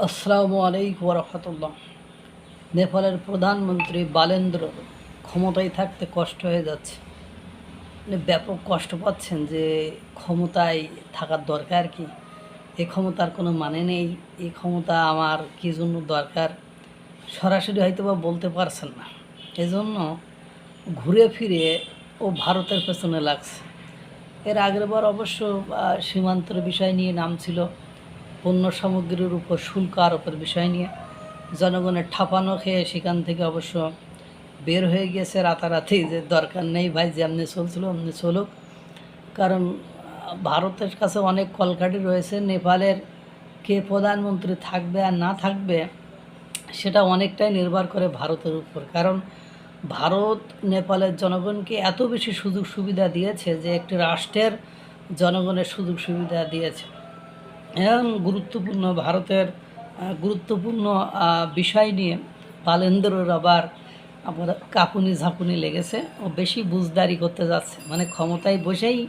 আসসালামু আলাইকুম রহমতুল্লাহ। নেপালের প্রধানমন্ত্রী বালেন্দ্র ক্ষমতায় থাকতে কষ্ট হয়ে যাচ্ছে, মানে ব্যাপক কষ্ট পাচ্ছেন যে ক্ষমতায় থাকার দরকার কি, এই ক্ষমতার কোনো মানে নেই, এই ক্ষমতা আমার কী জন্য দরকার সরাসরি হয়তো বা বলতে পারছেন না। এজন্য ঘুরে ফিরে ও ভারতের পেছনে লাগছে। এর আগের বার অবশ্য সীমান্তের বিষয় নিয়ে নামছিল, পণ্য সামগ্রীর উপর শুল্ক আরোপের বিষয় নিয়ে জনগণের ঠাপানো খেয়ে সেখান থেকে অবশ্য বের হয়ে গিয়েছে রাতারাতি, যে দরকার নেই ভাই, যেমনি চলছিল অমনি চলুক। কারণ ভারতের কাছে অনেক কলকাঠি রয়েছে, নেপালের কে প্রধানমন্ত্রী থাকবে আর না থাকবে সেটা অনেকটাই নির্ভর করে ভারতের উপর। কারণ ভারত নেপালের জনগণকে এত বেশি সুযোগ সুবিধা দিয়েছে যে একটি রাষ্ট্রের জনগণের সুযোগ সুবিধা দিয়েছে। এমন গুরুত্বপূর্ণ ভারতের গুরুত্বপূর্ণ বিষয় নিয়ে বালেন্দ্রর আবার আমার কাঁপুনি ঝাঁকুনি লেগেছে, ও বেশি বুঝদারি করতে যাচ্ছে, মানে ক্ষমতায় বসেই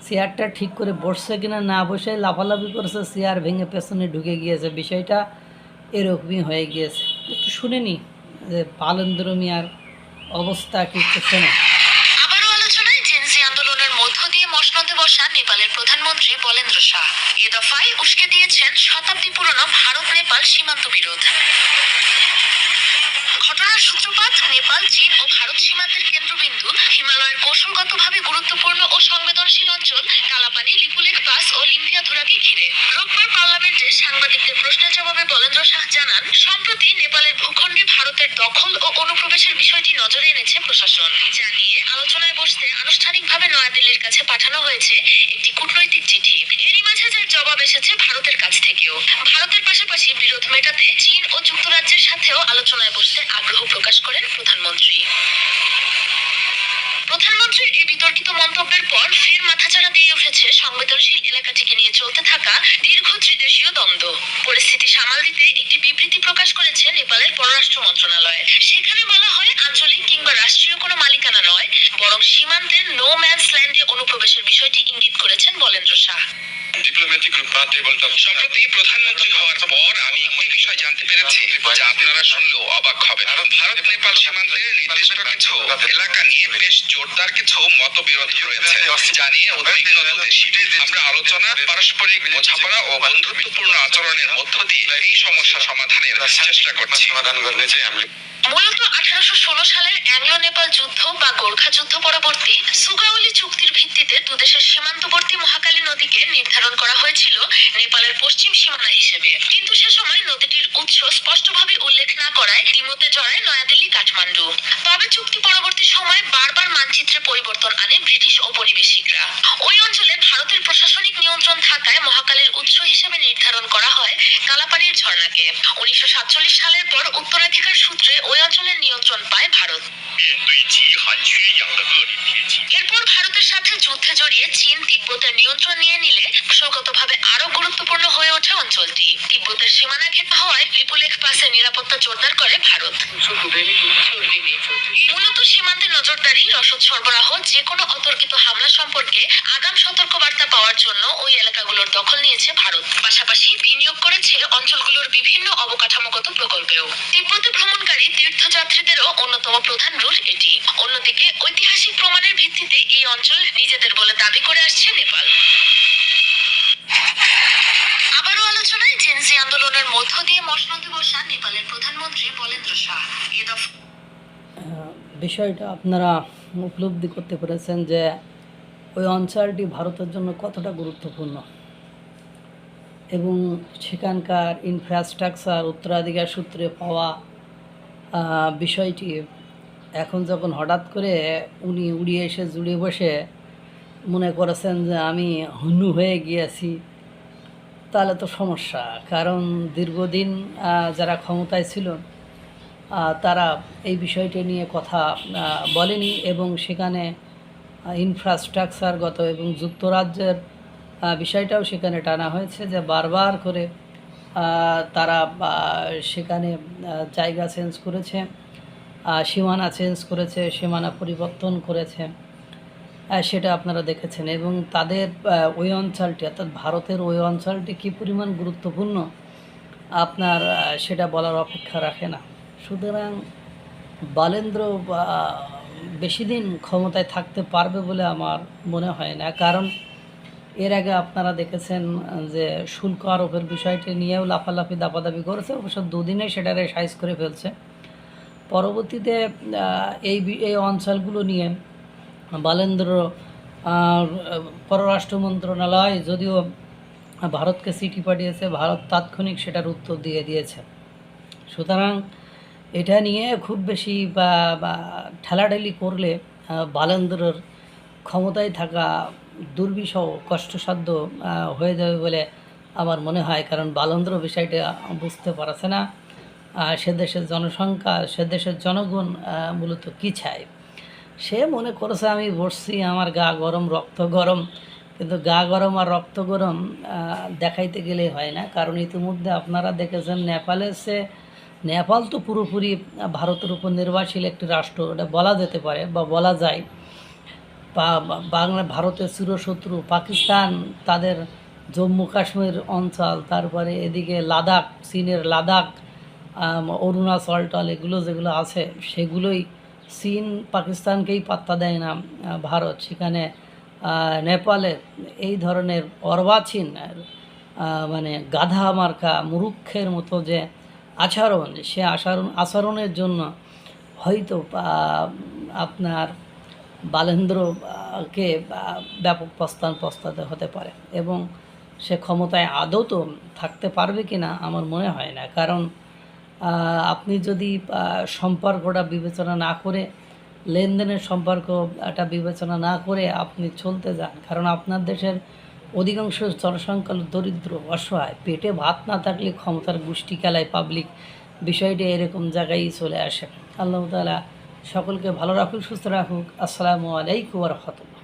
চেয়ারটা ঠিক করে বসছে কিনা না বসেই লাফালাফি করেছে, চেয়ার ভেঙে পেছনে ঢুকে গিয়েছে, বিষয়টা এরকমই হয়ে গিয়েছে। একটু শুনে নি যে বালেন্দ্র মিয়ার অবস্থা কি, একটু শোনো। আবারও আলোচনায় জেনজি আন্দোলনের মধ্য দিয়ে মসনদে বসা নেপালের প্রধানমন্ত্রী বলেন্দ্র শাহ এ দফায় উস্কে দিয়েছেন শতাব্দী পুরনো ভারত নেপাল সীমান্ত বিরোধ। ঘটনার সূত্রপাত নেপাল, চীন ও ভারত সীমান্তের কেন্দ্রবিন্দু হিমালয়ের কৌশলগতভাবে গুরুত্বপূর্ণ ও সংবেদনশীল অঞ্চল কালাপানি, লিপুলেখ পাস ও লিম্পিয়াধুরাকে ঘিরে। রোববার পার্লামেন্টে সাংবাদিকদের প্রশ্নের জবাবে বলেন্দ্র শাহ জানান, সম্প্রতি নেপালের ভূখণ্ডে ভারতের দখল ও অনুপ্রবেশের বিষয়টি নজরে এনেছে প্রশাসন, যা নিয়ে আলোচনায় বসতে আনুষ্ঠানিকভাবে নয়াদিল্লির কাছে পাঠানো হয়েছে একটি কূটনৈতিক চিঠি। এরই মাঝে যার জবাব এসেছে ভারতের কাছ থেকেও। ভারতের পাশাপাশি বিরোধ মেটাতে চীন ও যুক্তরাজ্যের সাথেও আলোচনায় বসতে আগ্রহ প্রকাশ করেন প্রধানমন্ত্রী। প্রধানমন্ত্রীর এই বিতর্কিত মন্তব্যের পর ফের মাথাচাড়া দিয়ে উঠেছে সংবেদনশীল এলাকাটিকে নিয়ে চলতে থাকা দীর্ঘ ত্রিদেশীয় দ্বন্দ্ব। পরিস্থিতি সামাল দিতে একটি বিবৃতি প্রকাশ করেছে নেপালের পররাষ্ট্র মন্ত্রণালয়। সেখানে বলা হয়, আঞ্চলিক কিংবা রাষ্ট্রীয় কোনো মালিকানা নয়, বরং সীমান্তের নো ম্যানস ল্যান্ডে অনুপ্রবেশের বিষয়টি ইঙ্গিত করেছেন বলেন্দ্র শাহ। সম্প্রতি প্রধানমন্ত্রী হওয়ার পর আমি একটি বিষয় জানতে পেরেছি যা আপনারা শুনলেও অবাক হবেন। ভারত নেপাল সীমান্তের নির্দিষ্ট কিছু এলাকা নিয়ে বেশ জোরদার কিছু মতবিরোধ রয়েছে, যা নিয়ে উদ্বিগ্ন দুদেশই। আমরা আলোচনা, পারস্পরিক বোঝাপড়া ও বন্ধুত্বপূর্ণ আচরণের মধ্য দিয়ে এই সমস্যা সমাধানের চেষ্টা করছি। মূলত 1816 সালের অ্যাংলো নেপাল যুদ্ধ বা গোর্খা যুদ্ধ পরবর্তী সুগাউলি চুক্তির ভিত্তিতে দুদেশের সীমান্তবর্তী মহাকালী নদীকে নির্ধারণ করা হয়েছিল নেপালের পশ্চিম সীমানা হিসেবে। কিন্তু সে সময় নদীটির উৎস স্পষ্টভাবে উল্লেখ না করায় দ্বিমতে জড়ায় নয়াদিল্লি, কাঠমান্ডু। তবে চুক্তি পরবর্তী সময় বারবার মানচিত্রে পরিবর্তন আনে ব্রিটিশ ঔপনিবেশিকরা। ওই অঞ্চলে ভারতের প্রশাসনিক নিয়ন্ত্রণ থাকায় মহাকালের উৎস হিসেবে নির্ধারণ করা হয় কালাপানির ঝর্ণাকে। 1947 সালের পর উত্তরাধিকার সূত্রে ওই অঞ্চলের নিয়ন্ত্রণ পায় ভারত। এরপর ভারতের সাথে যুদ্ধে জড়িয়ে চীন তিব্বতের নিয়ন্ত্রণ নিয়ে নিলে কৌশলগতভাবে আরো গুরুত্বপূর্ণ হয়ে ওঠে অঞ্চলটি। তিব্বতের সীমানা ঘেঁষা হওয়ায় লিপুলেখ পাসের নিরাপত্তা জোরদার করে ভারত। মূলত সীমান্তে নজরদারি, রসদ সরবরাহ, যে কোনো অতর্কিত হামলা সম্পর্কে আগাম সতর্কবার্তা পাওয়ার জন্য ওই এলাকাগুলোর দখল নিয়েছে ভারত। পাশাপাশি বিনিয়োগ করেছে অঞ্চলগুলোর বিভিন্ন অবকাঠামোগত প্রকল্পেও। তিব্বতে ভ্রমণকারী তীর্থযাত্রীদেরও অন্যতম প্রধান রুট এটি। অন্যদিকে ঐতিহাসিক প্রমাণের ভিত্তিতে এই অঞ্চল নিজেদের বলে দাবি করে আসছে নেপাল। আবারও আলোচনায় জেনজি আন্দোলনের মধ্য দিয়ে মসনদে বসা নেপালের প্রধানমন্ত্রী বলেন্দ্র শাহ এ দফা বিষয়টা আপনারা উপলব্ধি করতে পেরেছেন যে ওই অঞ্চলটি ভারতের জন্য কতটা গুরুত্বপূর্ণ, এবং সেখানকার ইনফ্রাস্ট্রাকচার উত্তরাধিকার সূত্রে পাওয়া বিষয়টি এখন যখন হঠাৎ করে উনি উড়িয়ে এসে জুড়ে বসে মনে করেছেন যে আমি হনু হয়ে গিয়েছি, তাহলে তো সমস্যা। কারণ দীর্ঘদিন যারা ক্ষমতায় ছিল তারা এই বিষয়টি নিয়ে কথা বলেনি, এবং সেখানে ইনফ্রাস্ট্রাকচারগত এবং যুক্তরাজ্যের বিষয়টাও সেখানে টানা হয়েছে, যে বারবার করে তারা সেখানে জায়গা চেঞ্জ করেছে, সীমানা চেঞ্জ করেছে, সীমানা পরিবর্তন করেছে, সেটা আপনারা দেখেছেন। এবং তাদের ওই অঞ্চলটি অর্থাৎ ভারতের ওই অঞ্চলটি কী পরিমাণ গুরুত্বপূর্ণ আপনার সেটা বলার অপেক্ষা রাখে না। সুতরাং বালেন্দ্র বেশি দিন ক্ষমতায় থাকতে পারবে বলে আমার মনে হয় না। কারণ এর আগে আপনারা দেখেছেন যে শুল্ক আরোপের বিষয়টি নিয়েও লাফালাফি দাপাদাপি করেছে, অবশ্য দুদিনে সেটা রেশাইজ করে ফেলছে। পরবর্তীতে এই অঞ্চলগুলো নিয়ে বালেন্দ্র পররাষ্ট্র মন্ত্রণালয় যদিও ভারতকে চিঠি পাঠিয়েছে, ভারত তাৎক্ষণিক সেটার উত্তর দিয়ে দিয়েছে। সুতরাং এটা নিয়ে খুব বেশি বা ঠেলাঠেলি করলে বালেন্দ্রর ক্ষমতায় থাকা দুর্বিষহ কষ্টসাধ্য হয়ে যাবে বলে আমার মনে হয়। কারণ বালেন্দ্র বিষয়টা বুঝতে পারছে না সে দেশের জনসংখ্যা, সে দেশের জনগণ মূলত কী চায়। সে মনে করেছে আমি বসছি, আমার গা গরম, রক্ত গরম, কিন্তু গা গরম আর রক্ত গরম দেখাইতে গেলে হয় না। কারণ ইতিমধ্যে আপনারা দেখেছেন নেপাল তো পুরোপুরি ভারতের উপর নির্ভরশীল একটি রাষ্ট্র, এটা বলা যেতে পারে বা বলা যায়। ভারতের চিরশত্রু পাকিস্তান, তাদের জম্মু কাশ্মীর অঞ্চল, তারপরে এদিকে লাদাখ, চীনের লাদাখ, অরুণাচল টল, এগুলো যেগুলো আছে সেগুলোই চীন পাকিস্তানকেই পাত্তা দেয় না ভারত। সেখানে নেপালে এই ধরনের অর্বাচীন মানে গাধা মার্কা মুরুক্ষের মতো যে আচরণ, সে আচরণের জন্য হয়তো আপনার বালেন্দ্রকে ব্যাপক পস্তাতে হতে পারে, এবং সে ক্ষমতায় আদৌ তো থাকতে পারবে কি না আমার মনে হয় না। কারণ আপনি যদি সম্পর্কটা বিবেচনা না করে, লেনদেনের সম্পর্কটা বিবেচনা না করে আপনি চলতে যান, কারণ আপনার দেশের অধিকাংশ জনসংখ্যা দরিদ্র, অসহায়, পেটে ভাত না থাকলে ক্ষমতার গোষ্ঠী খেলায় পাবলিক, বিষয়টি এরকম জায়গায় চলে আসে। আল্লাহ তাআলা সকলকে ভালো রাখুক, সুস্থ রাখুক। আসসালামু আলাইকুম ওয়া রাহমাতুল্লাহ।